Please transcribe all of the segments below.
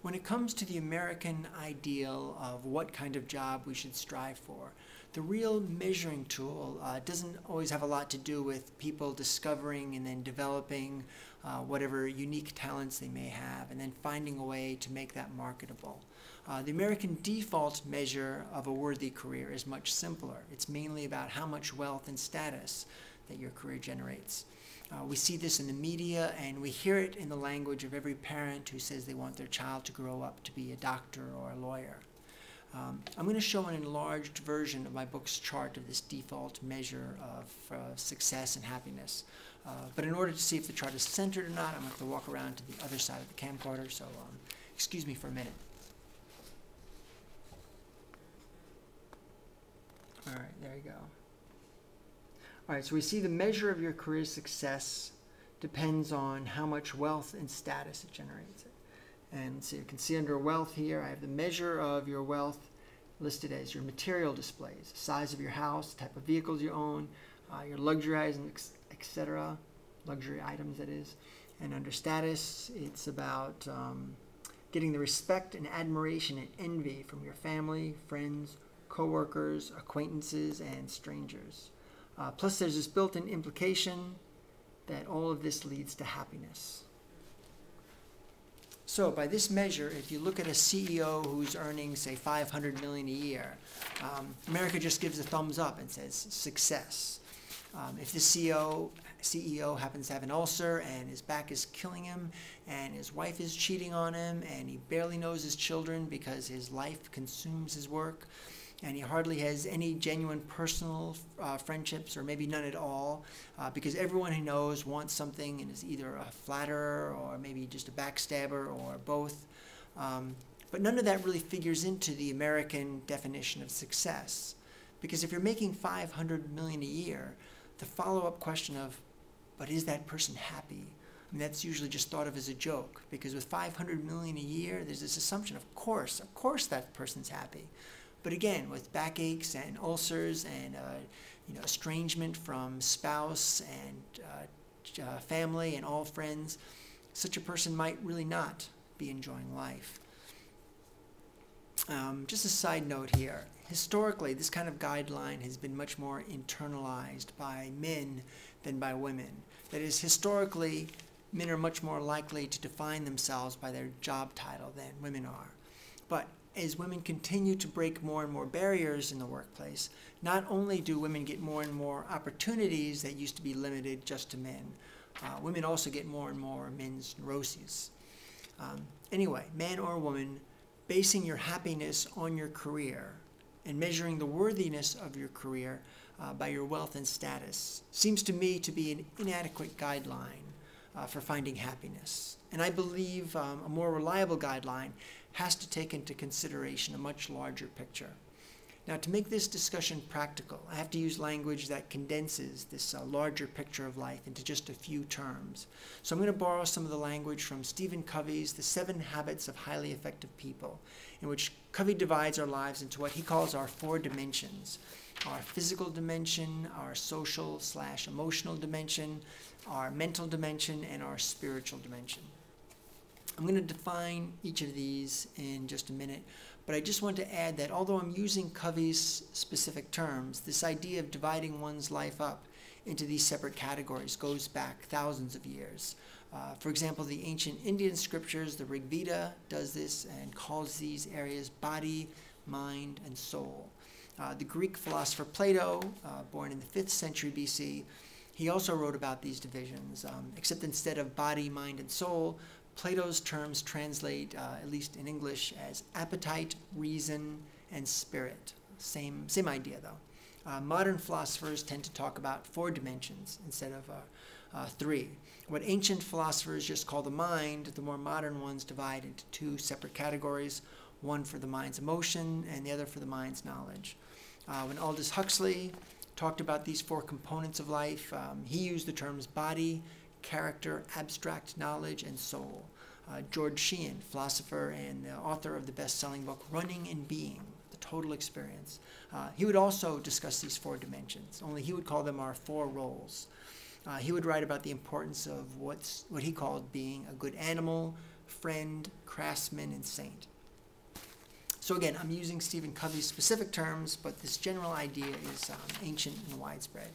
When it comes to the American ideal of what kind of job we should strive for, the real measuring tool doesn't always have a lot to do with people discovering and then developing whatever unique talents they may have and then finding a way to make that marketable. The American default measure of a worthy career is much simpler. It's mainly about how much wealth and status that your career generates. We see this in the media, and we hear it in the language of every parent who says they want their child to grow up to be a doctor or a lawyer. I'm going to show an enlarged version of my book's chart of this default measure of success and happiness. But in order to see if the chart is centered or not, I'm going to have to walk around to the other side of the camcorder, so excuse me for a minute. All right, there you go. All right, so we see the measure of your career success depends on how much wealth and status it generates. And so you can see under wealth here, I have the measure of your wealth listed as your material displays, the size of your house, the type of vehicles you own, your luxury items, etc., luxury items that is. And under status, it's about getting the respect and admiration and envy from your family, friends, co-workers, acquaintances, and strangers. Plus, there's this built-in implication that all of this leads to happiness. So, by this measure, if you look at a CEO who's earning, say, $500 million a year, America just gives a thumbs up and says success. If the CEO happens to have an ulcer and his back is killing him and his wife is cheating on him and he barely knows his children because his life consumes his work, and he hardly has any genuine personal friendships, or maybe none at all, because everyone he knows wants something and is either a flatterer or maybe just a backstabber or both. But none of that really figures into the American definition of success. Because if you're making $500 million a year, the follow-up question of, but is that person happy? I mean, that's usually just thought of as a joke, because with $500 million a year, there's this assumption, of course that person's happy. But again, with backaches and ulcers and estrangement from spouse and family and all friends, such a person might really not be enjoying life. Just a side note here. Historically, this kind of guideline has been much more internalized by men than by women. That is, historically, men are much more likely to define themselves by their job title than women are. But as women continue to break more and more barriers in the workplace, not only do women get more and more opportunities that used to be limited just to men, women also get more and more men's neuroses. Anyway, man or woman, basing your happiness on your career and measuring the worthiness of your career by your wealth and status seems to me to be an inadequate guideline for finding happiness. And I believe a more reliable guideline has to take into consideration a much larger picture. Now, to make this discussion practical, I have to use language that condenses this larger picture of life into just a few terms. So I'm going to borrow some of the language from Stephen Covey's The 7 Habits of Highly Effective People, in which Covey divides our lives into what he calls our 4 dimensions: our physical dimension, our social/emotional dimension, our mental dimension, and our spiritual dimension. I'm going to define each of these in just a minute, but I just want to add that although I'm using Covey's specific terms, this idea of dividing one's life up into these separate categories goes back thousands of years. For example, the ancient Indian scriptures, the Rig Veda, does this and calls these areas body, mind, and soul. The Greek philosopher Plato, born in the 5th century BC, he also wrote about these divisions, except instead of body, mind, and soul, Plato's terms translate, at least in English, as appetite, reason, and spirit. Same idea, though. Modern philosophers tend to talk about 4 dimensions instead of 3. What ancient philosophers just call the mind, the more modern ones divide into 2 separate categories, one for the mind's emotion and the other for the mind's knowledge. When Aldous Huxley talked about these 4 components of life, he used the terms body, character, abstract knowledge, and soul. George Sheehan, philosopher and the author of the best-selling book Running and Being, The Total Experience, he would also discuss these 4 dimensions, only he would call them our 4 roles. He would write about the importance of what he called being a good animal, friend, craftsman, and saint. So again, I'm using Stephen Covey's specific terms, but this general idea is ancient and widespread.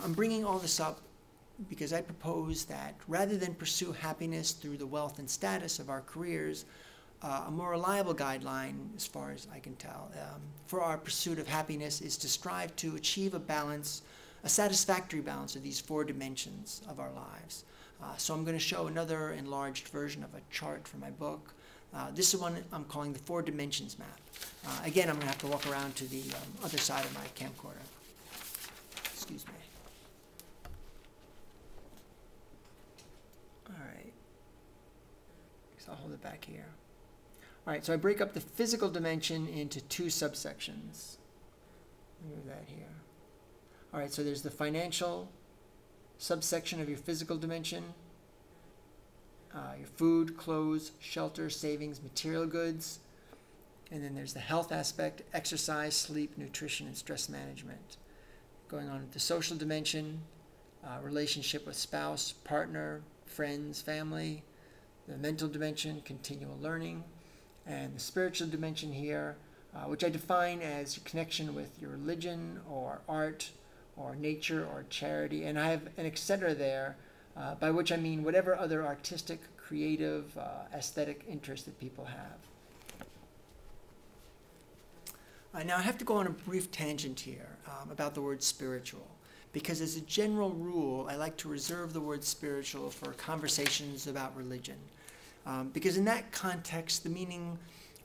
I'm bringing all this up because I propose that rather than pursue happiness through the wealth and status of our careers, a more reliable guideline, as far as I can tell, for our pursuit of happiness is to strive to achieve a balance, a satisfactory balance of these 4 dimensions of our lives. So I'm going to show another enlarged version of a chart from my book. This is one I'm calling the 4 dimensions map. Again, I'm going to have to walk around to the other side of my camcorder. Excuse me. All right. So I'll hold it back here. All right, so I break up the physical dimension into 2 subsections. Move that here. All right, so there's the financial subsection of your physical dimension, your food, clothes, shelter, savings, material goods. And then there's the health aspect, exercise, sleep, nutrition, and stress management. Going on with the social dimension, relationship with spouse, partner, friends, family. The mental dimension, continual learning. And the spiritual dimension here, which I define as your connection with your religion or art or nature or charity. And I have an etc. there, by which I mean whatever other artistic, creative, aesthetic interest that people have. Now I have to go on a brief tangent here about the word spiritual, because as a general rule, I like to reserve the word spiritual for conversations about religion. Because in that context, the meaning,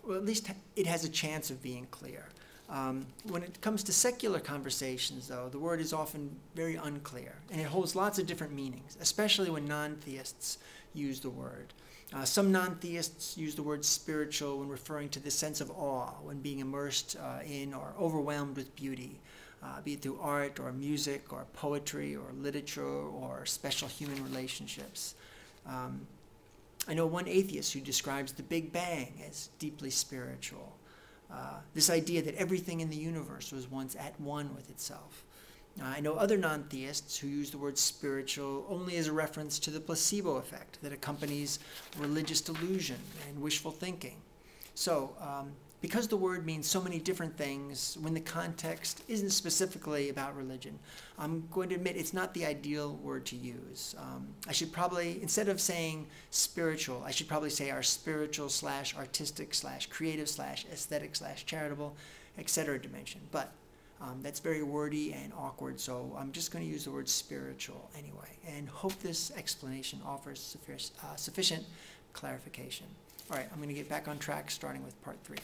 well, at least it has a chance of being clear. When it comes to secular conversations, though, the word is often very unclear, and it holds lots of different meanings, especially when non-theists use the word. Some non-theists use the word spiritual when referring to the sense of awe, when being immersed in or overwhelmed with beauty, be it through art or music or poetry or literature or special human relationships. I know one atheist who describes the Big Bang as deeply spiritual. This idea that everything in the universe was once at one with itself. I know other non-theists who use the word spiritual only as a reference to the placebo effect that accompanies religious delusion and wishful thinking. So, because the word means so many different things, when the context isn't specifically about religion, I'm going to admit it's not the ideal word to use. I should probably, instead of saying spiritual, I should probably say our spiritual / artistic / creative / aesthetic / charitable, etc. dimension. But that's very wordy and awkward, so I'm just going to use the word spiritual anyway, and hope this explanation offers sufficient clarification. All right, I'm going to get back on track, starting with part 3.